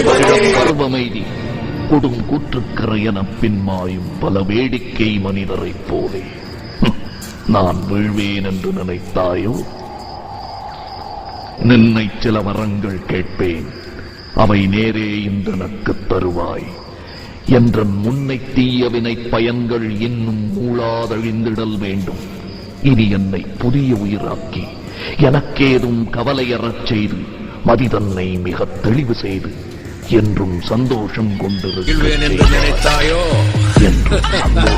பருவமைதி கொடும் கூற்றுக்கரை என பின்மாயும் பல வேடிக்கை மனிதரைப் போலே நான் வீழ்வேன் என்று நினைத்தாயோ? நின்னை சில வரங்கள் கேட்பேன், அவை நேரே இன்றனக்குத் தருவாய். என்ற முன்னை தீய வினை பயன்கள் இன்னும் மூளாதழிந்திடல் வேண்டும். இனி என்னை புதிய உயிராக்கி எனக்கேதும் கவலையறச் செய்து மதிதன்னை மிக தெளிவு செய்து என்றும் சந்தோஷம் கொண்டிருக்கிறேன் என்று சந்தோஷம்